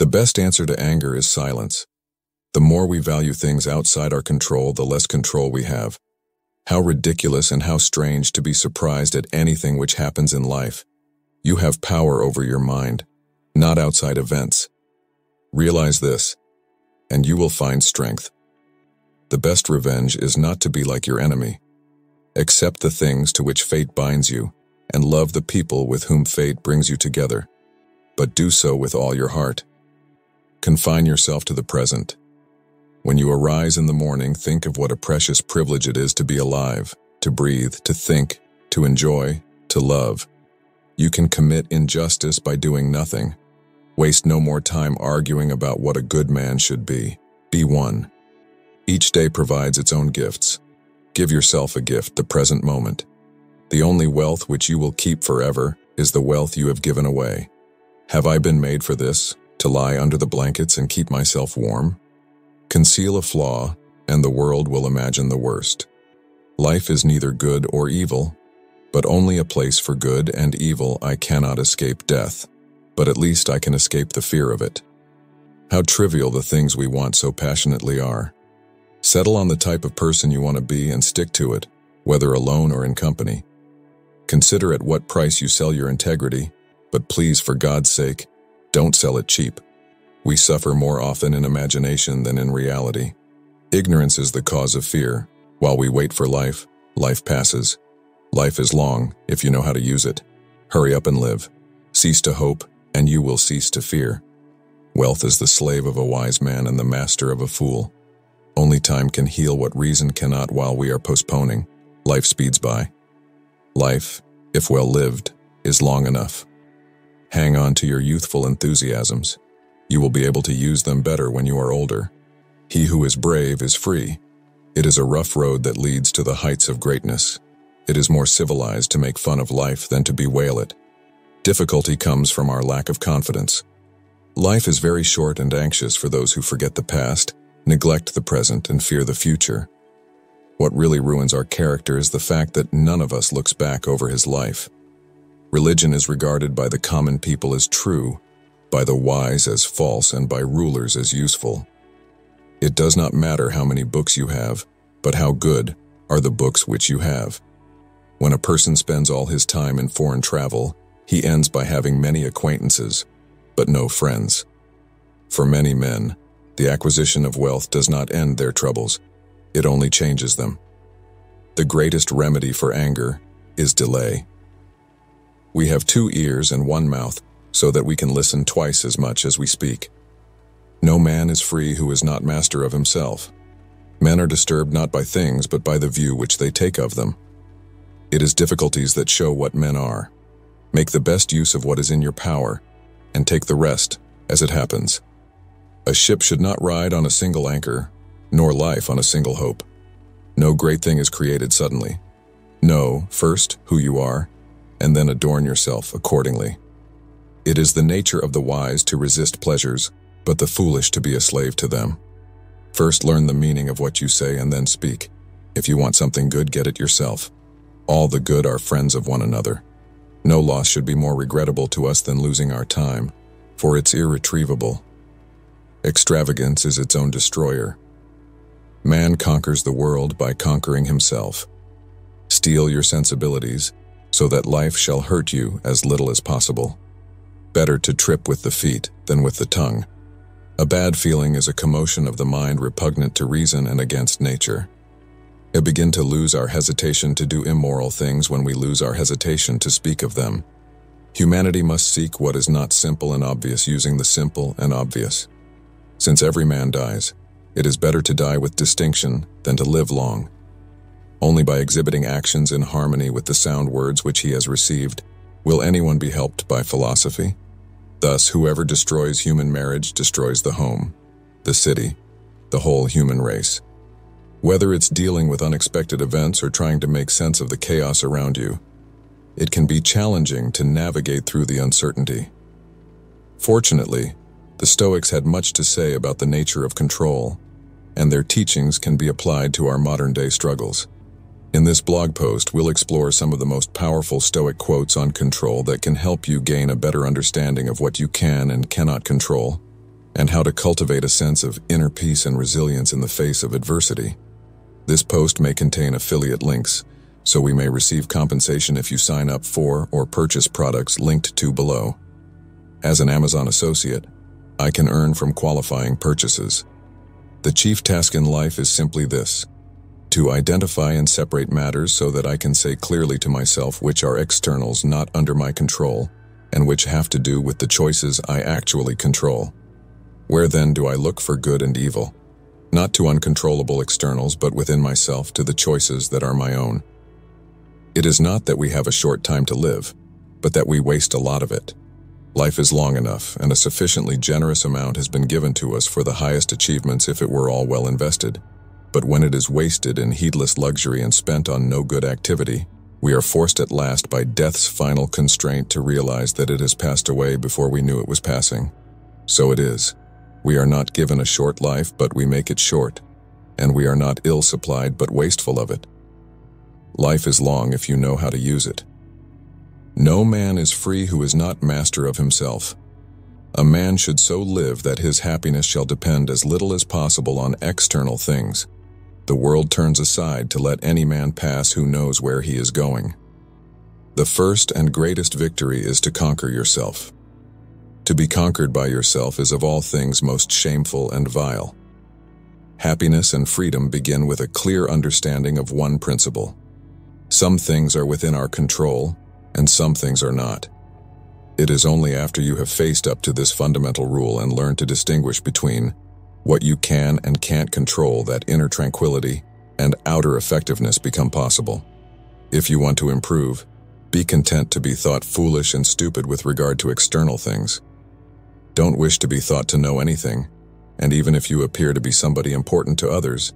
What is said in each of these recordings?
The best answer to anger is silence. The more we value things outside our control, the less control we have. How ridiculous and how strange to be surprised at anything which happens in life. You have power over your mind, not outside events. Realize this, and you will find strength. The best revenge is not to be like your enemy. Accept the things to which fate binds you, and love the people with whom fate brings you together. But do so with all your heart. Confine yourself to the present. When you arise in the morning, think of what a precious privilege it is to be alive, to breathe, to think, to enjoy, to love. You can commit injustice by doing nothing. Waste no more time arguing about what a good man should be. Be one. Each day provides its own gifts. Give yourself a gift, the present moment. The only wealth which you will keep forever is the wealth you have given away. Have I been made for this, to lie under the blankets and keep myself warm? Conceal a flaw, and the world will imagine the worst. Life is neither good or evil, but only a place for good and evil. I cannot escape death, but at least I can escape the fear of it. How trivial the things we want so passionately are. Settle on the type of person you want to be and stick to it, whether alone or in company. Consider at what price you sell your integrity, but please, for God's sake, don't sell it cheap. We suffer more often in imagination than in reality. Ignorance is the cause of fear. While we wait for life, life passes. Life is long, if you know how to use it. Hurry up and live. Cease to hope, and you will cease to fear. Wealth is the slave of a wise man and the master of a fool. Only time can heal what reason cannot while we are postponing. Life speeds by. Life, if well lived, is long enough. Hang on to your youthful enthusiasms. You will be able to use them better when you are older. He who is brave is free. It is a rough road that leads to the heights of greatness. It is more civilized to make fun of life than to bewail it. Difficulty comes from our lack of confidence. Life is very short and anxious for those who forget the past, neglect the present, and fear the future. What really ruins our character is the fact that none of us looks back over his life. Religion is regarded by the common people as true, by the wise as false, and by rulers as useful. It does not matter how many books you have, but how good are the books which you have. When a person spends all his time in foreign travel, he ends by having many acquaintances, but no friends. For many men, the acquisition of wealth does not end their troubles, it only changes them. The greatest remedy for anger is delay. We have 2 ears and 1 mouth, so that we can listen twice as much as we speak. No man is free who is not master of himself. Men are disturbed not by things, but by the view which they take of them. It is difficulties that show what men are. Make the best use of what is in your power, and take the rest as it happens. A ship should not ride on a single anchor, nor life on a single hope. No great thing is created suddenly. Know, first, who you are, and then adorn yourself accordingly. It is the nature of the wise to resist pleasures, but the foolish to be a slave to them. First learn the meaning of what you say and then speak. If you want something good, get it yourself. All the good are friends of one another. No loss should be more regrettable to us than losing our time, for it's irretrievable. Extravagance is its own destroyer. Man conquers the world by conquering himself. Steel your sensibilities, so that life shall hurt you as little as possible. Better to trip with the feet than with the tongue. A bad feeling is a commotion of the mind repugnant to reason and against nature. We begin to lose our hesitation to do immoral things when we lose our hesitation to speak of them. Humanity must seek what is not simple and obvious, using the simple and obvious. Since every man dies, it is better to die with distinction than to live long. Only by exhibiting actions in harmony with the sound words which he has received will anyone be helped by philosophy. Thus, whoever destroys human marriage destroys the home, the city, the whole human race. Whether it's dealing with unexpected events or trying to make sense of the chaos around you, it can be challenging to navigate through the uncertainty. Fortunately, the Stoics had much to say about the nature of control, and their teachings can be applied to our modern-day struggles. In this blog post, we'll explore some of the most powerful Stoic quotes on control that can help you gain a better understanding of what you can and cannot control. and how to cultivate a sense of inner peace and resilience in the face of adversity. This post may contain affiliate links, so we may receive compensation if you sign up for or purchase products linked to below. As an Amazon associate, I can earn from qualifying purchases. The chief task in life is simply this: to identify and separate matters so that I can say clearly to myself which are externals not under my control, and which have to do with the choices I actually control. Where then do I look for good and evil? Not to uncontrollable externals, but within myself to the choices that are my own. It is not that we have a short time to live, but that we waste a lot of it. Life is long enough, and a sufficiently generous amount has been given to us for the highest achievements if it were all well invested. But when it is wasted in heedless luxury and spent on no good activity, we are forced at last by death's final constraint to realize that it has passed away before we knew it was passing. So it is. We are not given a short life, but we make it short, and we are not ill-supplied but wasteful of it. Life is long if you know how to use it. No man is free who is not master of himself. A man should so live that his happiness shall depend as little as possible on external things. The world turns aside to let any man pass who knows where he is going. The first and greatest victory is to conquer yourself. To be conquered by yourself is of all things most shameful and vile. Happiness and freedom begin with a clear understanding of one principle. Some things are within our control, and some things are not. It is only after you have faced up to this fundamental rule and learned to distinguish between what you can and can't control that inner tranquility and outer effectiveness become possible. If you want to improve, be content to be thought foolish and stupid with regard to external things. Don't wish to be thought to know anything, and even if you appear to be somebody important to others,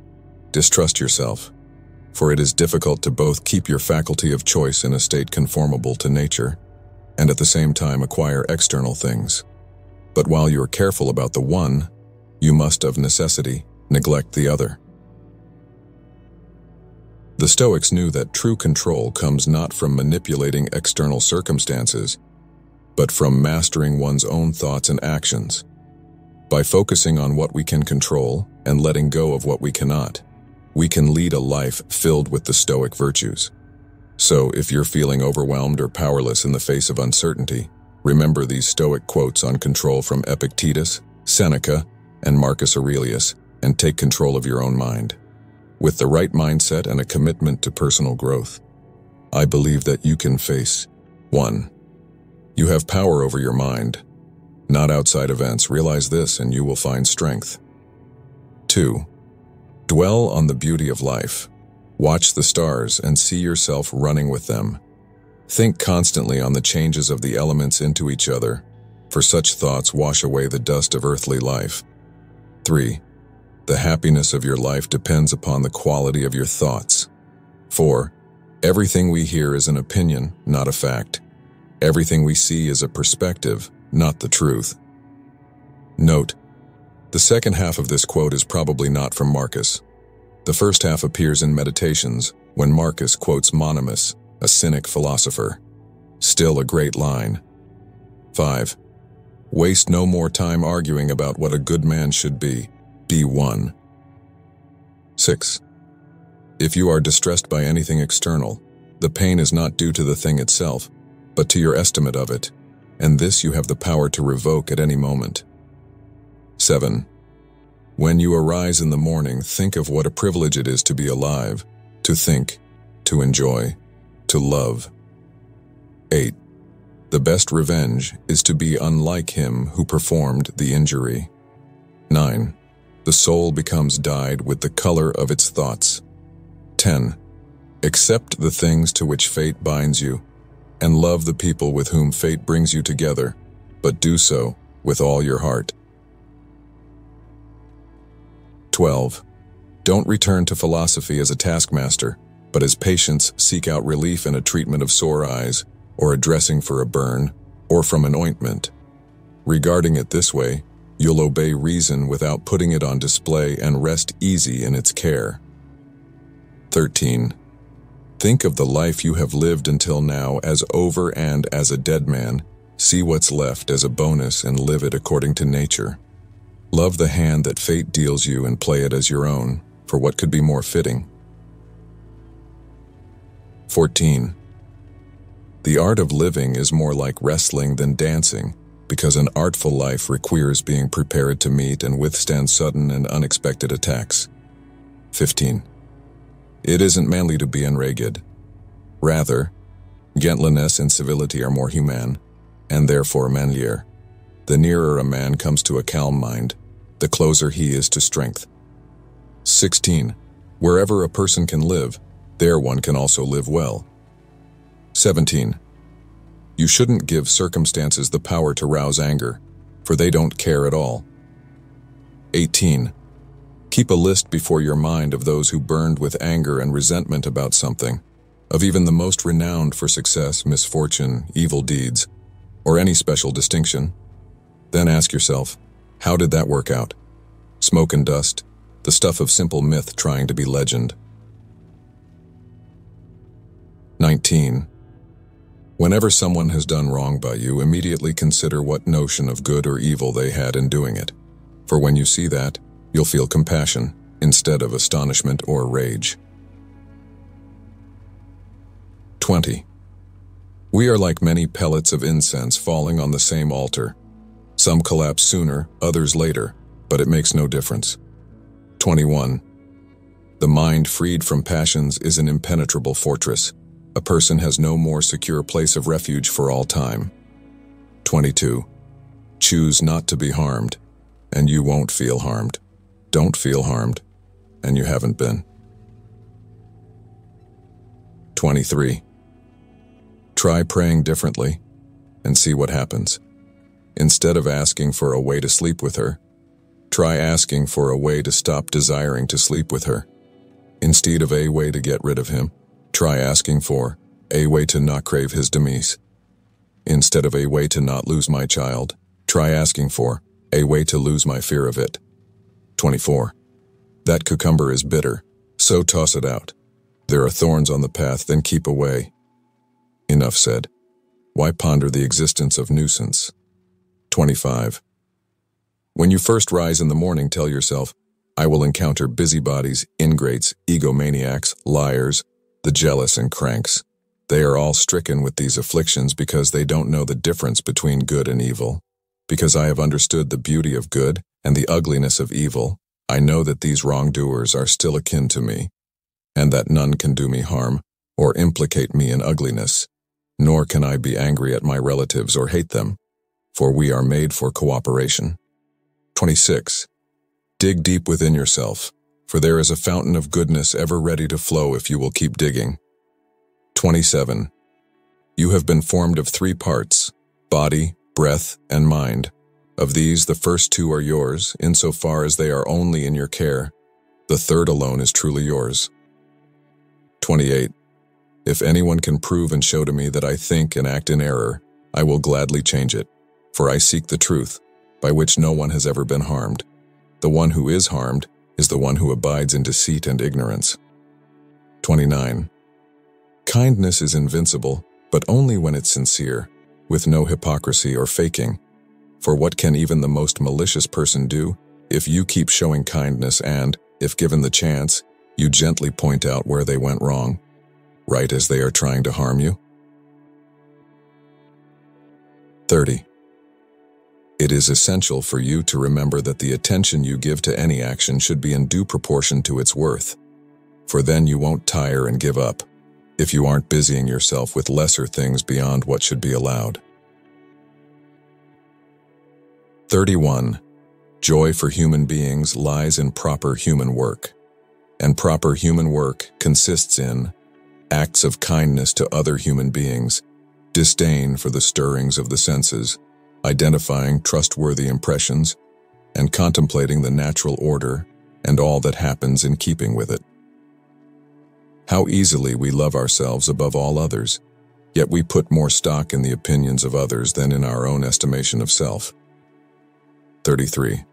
distrust yourself, for it is difficult to both keep your faculty of choice in a state conformable to nature, and at the same time acquire external things. But while you are careful about the one, you must of necessity neglect the other. The Stoics knew that true control comes not from manipulating external circumstances, but from mastering one's own thoughts and actions. By focusing on what we can control and letting go of what we cannot, we can lead a life filled with the Stoic virtues. So, if you're feeling overwhelmed or powerless in the face of uncertainty, remember these Stoic quotes on control from Epictetus, Seneca, and Marcus Aurelius, and take control of your own mind. With the right mindset and a commitment to personal growth, I believe that you can face 1. You have power over your mind, not outside events. Realize this and you will find strength. 2. Dwell on the beauty of life. Watch the stars and see yourself running with them. Think constantly on the changes of the elements into each other, for such thoughts wash away the dust of earthly life. 3. The happiness of your life depends upon the quality of your thoughts. 4. Everything we hear is an opinion, not a fact. Everything we see is a perspective, not the truth. Note: the second half of this quote is probably not from Marcus. The first half appears in Meditations, when Marcus quotes Monimus, a cynic philosopher. Still a great line. 5. Waste no more time arguing about what a good man should be. Be one. 6. If you are distressed by anything external, the pain is not due to the thing itself, but to your estimate of it, and this you have the power to revoke at any moment. 7. When you arise in the morning, think of what a privilege it is to be alive, to think, to enjoy, to love. 8. The best revenge is to be unlike him who performed the injury. 9. The soul becomes dyed with the color of its thoughts. 10. Accept the things to which fate binds you, and love the people with whom fate brings you together, but do so with all your heart. 12. Don't return to philosophy as a taskmaster, but as patients seek out relief in a treatment of sore eyes, or a dressing for a burn, or from an ointment. Regarding it this way, you'll obey reason without putting it on display and rest easy in its care. 13. Think of the life you have lived until now as over, and as a dead man, see what's left as a bonus and live it according to nature. Love the hand that fate deals you and play it as your own, for what could be more fitting? 14. The art of living is more like wrestling than dancing, because an artful life requires being prepared to meet and withstand sudden and unexpected attacks. 15. It isn't manly to be enraged. Rather, gentleness and civility are more humane, and therefore manlier. The nearer a man comes to a calm mind, the closer he is to strength. 16. Wherever a person can live, there one can also live well. 17. You shouldn't give circumstances the power to rouse anger, for they don't care at all. 18. Keep a list before your mind of those who burned with anger and resentment about something, of even the most renowned for success, misfortune, evil deeds, or any special distinction. Then ask yourself, how did that work out? Smoke and dust, the stuff of simple myth trying to be legend. 19. Whenever someone has done wrong by you, immediately consider what notion of good or evil they had in doing it. For when you see that, you'll feel compassion instead of astonishment or rage. 20. We are like many pellets of incense falling on the same altar. Some collapse sooner, others later, but it makes no difference. 21. The mind freed from passions is an impenetrable fortress. A person has no more secure place of refuge for all time. 22. Choose not to be harmed, and you won't feel harmed. Don't feel harmed, and you haven't been. 23. Try praying differently, and see what happens. Instead of asking for a way to sleep with her, try asking for a way to stop desiring to sleep with her. Instead of a way to get rid of him, try asking for a way to not crave his demise. Instead of a way to not lose my child, try asking for a way to lose my fear of it. 24. That cucumber is bitter, so toss it out. There are thorns on the path, then keep away. Enough said. Why ponder the existence of nuisance? 25. When you first rise in the morning, tell yourself, I will encounter busybodies, ingrates, egomaniacs, liars, the jealous and cranks. They are all stricken with these afflictions because they don't know the difference between good and evil. Because I have understood the beauty of good and the ugliness of evil, I know that these wrongdoers are still akin to me, and that none can do me harm or implicate me in ugliness, nor can I be angry at my relatives or hate them, for we are made for cooperation. 26. Dig deep within yourself, for there is a fountain of goodness ever ready to flow if you will keep digging. 27. You have been formed of 3 parts, body, breath, and mind. Of these, the first 2 are yours, insofar as they are only in your care. The third alone is truly yours. 28. If anyone can prove and show to me that I think and act in error, I will gladly change it, for I seek the truth, by which no one has ever been harmed. The one who is harmed is the one who abides in deceit and ignorance. 29. Kindness is invincible, but only when it's sincere, with no hypocrisy or faking. For what can even the most malicious person do if you keep showing kindness and, if given the chance, you gently point out where they went wrong, right as they are trying to harm you? 30. It is essential for you to remember that the attention you give to any action should be in due proportion to its worth, for then you won't tire and give up, if you aren't busying yourself with lesser things beyond what should be allowed. 31. Joy for human beings lies in proper human work, and proper human work consists in acts of kindness to other human beings, disdain for the stirrings of the senses, identifying trustworthy impressions, and contemplating the natural order and all that happens in keeping with it. How easily we love ourselves above all others, yet we put more stock in the opinions of others than in our own estimation of self. 33.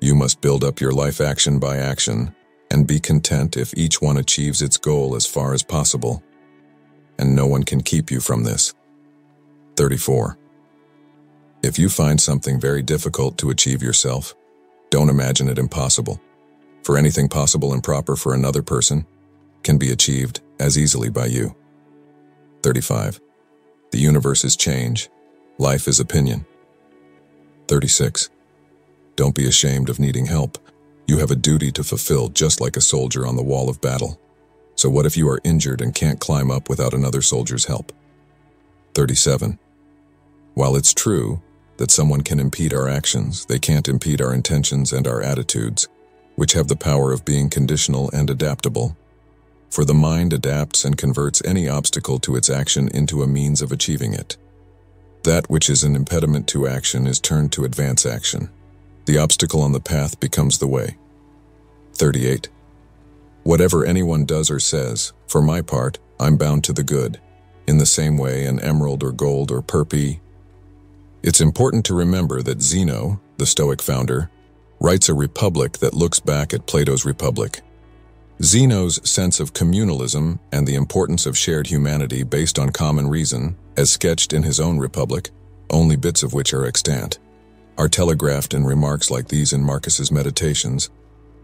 You must build up your life action by action, and be content if each one achieves its goal as far as possible, and no one can keep you from this. 34. If you find something very difficult to achieve yourself, Don't imagine it impossible. For anything possible and proper for another person can be achieved as easily by you. 35. The universe is change. Life is opinion. 36. Don't be ashamed of needing help. You have a duty to fulfill just like a soldier on the wall of battle. So what if you are injured and can't climb up without another soldier's help? 37. While it's true that someone can impede our actions, they can't impede our intentions and our attitudes, which have the power of being conditional and adaptable. For the mind adapts and converts any obstacle to its action into a means of achieving it. That which is an impediment to action is turned to advance action. The obstacle on the path becomes the way. 38. Whatever anyone does or says, for my part, I'm bound to the good, in the same way an emerald or gold or purple. It's important to remember that Zeno, the Stoic founder, writes a republic that looks back at Plato's Republic. Zeno's sense of communalism and the importance of shared humanity based on common reason, as sketched in his own Republic, only bits of which are extant, are telegraphed in remarks like these in Marcus's Meditations.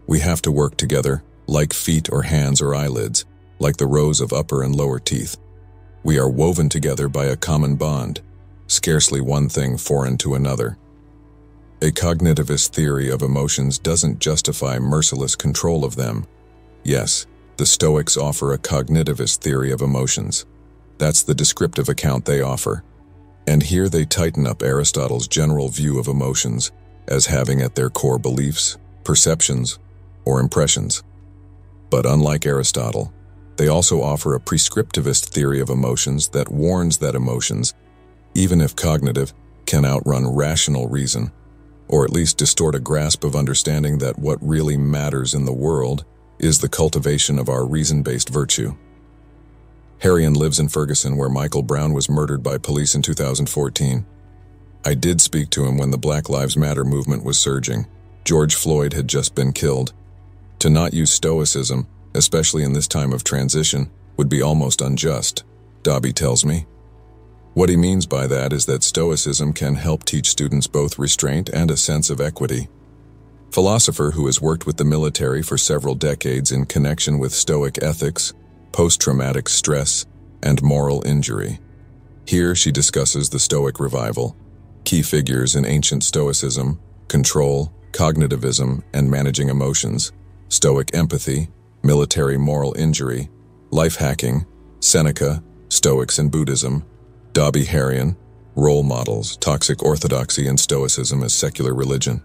We have to work together, like feet or hands or eyelids, like the rows of upper and lower teeth. We are woven together by a common bond, scarcely one thing foreign to another. A cognitivist theory of emotions doesn't justify merciless control of them. Yes, the Stoics offer a cognitivist theory of emotions. That's the descriptive account they offer. And here they tighten up Aristotle's general view of emotions as having at their core beliefs, perceptions, or impressions. But unlike Aristotle, they also offer a prescriptivist theory of emotions that warns that emotions, even if cognitive, can outrun rational reason, or at least distort a grasp of understanding that what really matters in the world is the cultivation of our reason-based virtue. Harrion lives in Ferguson, where Michael Brown was murdered by police in 2014. I did speak to him when the Black Lives Matter movement was surging. George Floyd had just been killed. To not use Stoicism, especially in this time of transition, would be almost unjust, Dobby tells me. What he means by that is that Stoicism can help teach students both restraint and a sense of equity. Philosopher who has worked with the military for several decades in connection with Stoic ethics, post-traumatic stress, and moral injury. Here she discusses the Stoic revival, key figures in ancient Stoicism, control, cognitivism, and managing emotions, Stoic empathy, military moral injury, life hacking, Seneca, Stoics and Buddhism, Dobby Harrion, role models, toxic orthodoxy and Stoicism as secular religion.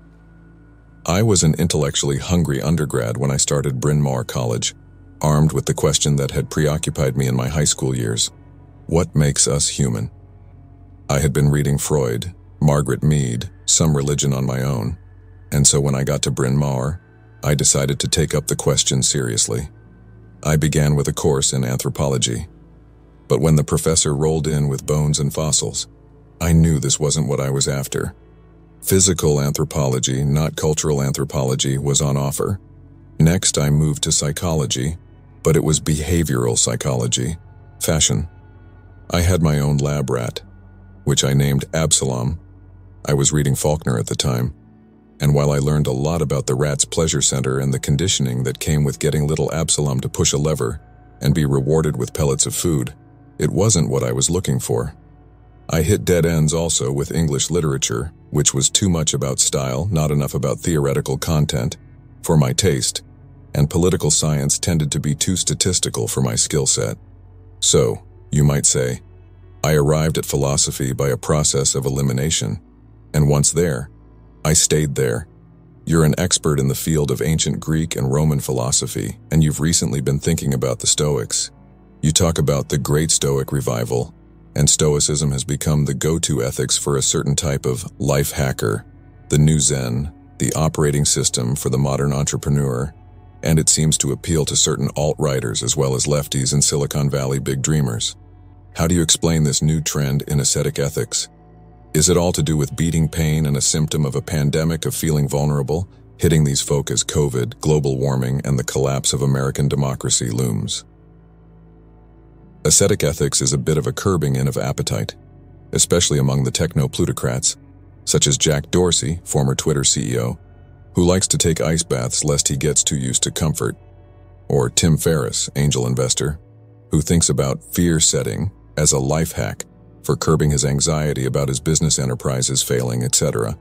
I was an intellectually hungry undergrad when I started Bryn Mawr College, armed with the question that had preoccupied me in my high school years: what makes us human? I had been reading Freud, Margaret Mead, some religion on my own, and so when I got to Bryn Mawr, I decided to take up the question seriously. I began with a course in anthropology. But when the professor rolled in with bones and fossils, I knew this wasn't what I was after. Physical anthropology, not cultural anthropology, was on offer. Next, I moved to psychology, but it was behavioral psychology, fashion. I had my own lab rat, which I named Absalom. I was reading Faulkner at the time, and while I learned a lot about the rat's pleasure center and the conditioning that came with getting little Absalom to push a lever and be rewarded with pellets of food, it wasn't what I was looking for. I hit dead ends also with English literature, which was too much about style, not enough about theoretical content, for my taste, and political science tended to be too statistical for my skill set. So, you might say, I arrived at philosophy by a process of elimination, and once there, I stayed there. You're an expert in the field of ancient Greek and Roman philosophy, and you've recently been thinking about the Stoics. You talk about the Great Stoic Revival, and Stoicism has become the go-to ethics for a certain type of life hacker, the new Zen, the operating system for the modern entrepreneur, and it seems to appeal to certain alt-righters as well as lefties and Silicon Valley big dreamers. How do you explain this new trend in ascetic ethics? Is it all to do with beating pain and a symptom of a pandemic of feeling vulnerable, hitting these folk as COVID, global warming, and the collapse of American democracy looms? Ascetic ethics is a bit of a curbing in of appetite, especially among the techno-plutocrats, such as Jack Dorsey, former Twitter CEO, who likes to take ice baths lest he gets too used to comfort, or Tim Ferriss, angel investor, who thinks about fear setting as a life hack for curbing his anxiety about his business enterprises failing, etc.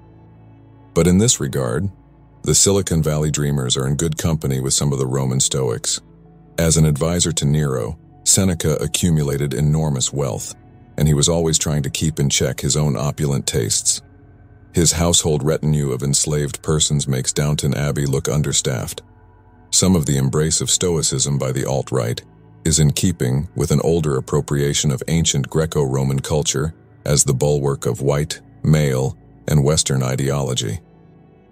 But in this regard, the Silicon Valley dreamers are in good company with some of the Roman Stoics. As an advisor to Nero, Seneca accumulated enormous wealth, and he was always trying to keep in check his own opulent tastes. His household retinue of enslaved persons makes Downton Abbey look understaffed. Some of the embrace of Stoicism by the alt-right is in keeping with an older appropriation of ancient Greco-Roman culture as the bulwark of white, male, and Western ideology.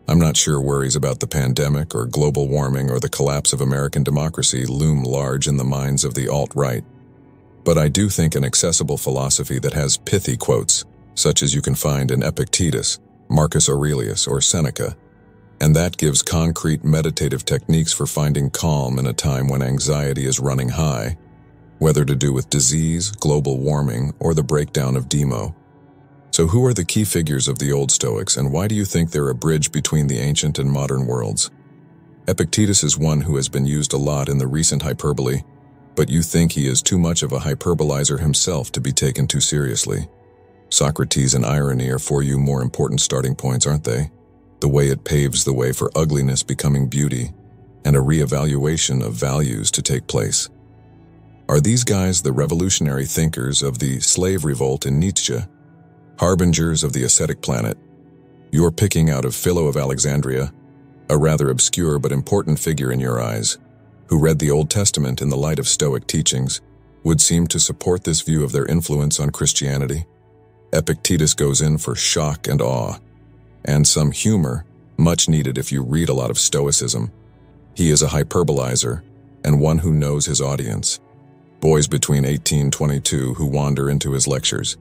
I'm not sure worries about the pandemic or global warming or the collapse of American democracy loom large in the minds of the alt-right. But I do think an accessible philosophy that has pithy quotes, such as you can find in Epictetus, Marcus Aurelius, or Seneca, and that gives concrete meditative techniques for finding calm in a time when anxiety is running high, whether to do with disease, global warming, or the breakdown of demo. So who are the key figures of the old Stoics, and why do you think they're a bridge between the ancient and modern worlds? Epictetus is one who has been used a lot in the recent hyperbole, but you think he is too much of a hyperbolizer himself to be taken too seriously. Socrates and irony are for you more important starting points, aren't they? The way it paves the way for ugliness becoming beauty, and a reevaluation of values to take place. Are these guys the revolutionary thinkers of the slave revolt in Nietzsche? Harbingers of the ascetic planet? You're picking out of Philo of Alexandria, a rather obscure but important figure in your eyes, who read the Old Testament in the light of Stoic teachings, would seem to support this view of their influence on Christianity. Epictetus goes in for shock and awe, and some humor, much needed if you read a lot of Stoicism. He is a hyperbolizer, and one who knows his audience. Boys between 18 and 22 who wander into his lectures.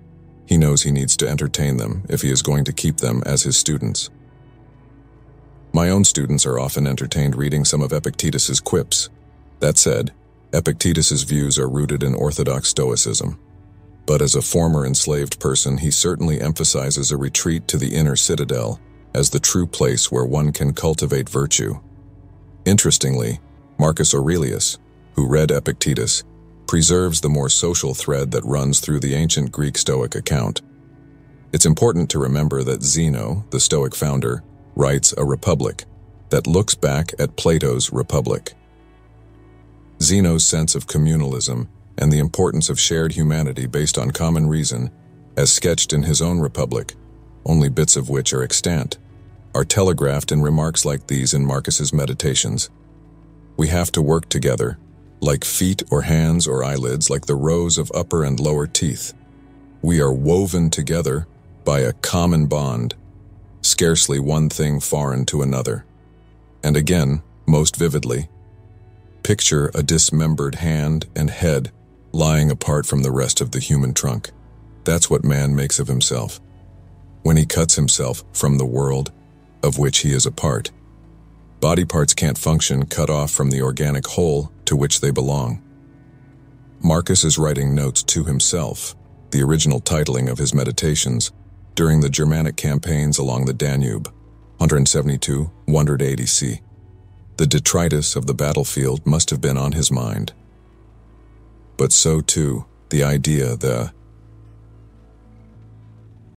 He knows he needs to entertain them if he is going to keep them as his students. My own students are often entertained reading some of Epictetus's quips. That said, Epictetus's views are rooted in orthodox Stoicism. But as a former enslaved person, he certainly emphasizes a retreat to the inner citadel as the true place where one can cultivate virtue. Interestingly, Marcus Aurelius, who read Epictetus, preserves the more social thread that runs through the ancient Greek Stoic account. It's important to remember that Zeno, the Stoic founder, writes a republic that looks back at Plato's Republic. Zeno's sense of communalism and the importance of shared humanity based on common reason, as sketched in his own Republic, only bits of which are extant, are telegraphed in remarks like these in Marcus's Meditations. We have to work together, like feet or hands or eyelids, like the rows of upper and lower teeth. We are woven together by a common bond, scarcely one thing foreign to another. And again, most vividly, picture a dismembered hand and head lying apart from the rest of the human trunk. That's what man makes of himself, when he cuts himself from the world of which he is a part. Body parts can't function cut off from the organic whole to which they belong. Marcus is writing notes to himself, the original titling of his Meditations, during the Germanic campaigns along the Danube, 172-180 C. The detritus of the battlefield must have been on his mind. But so too, the idea, the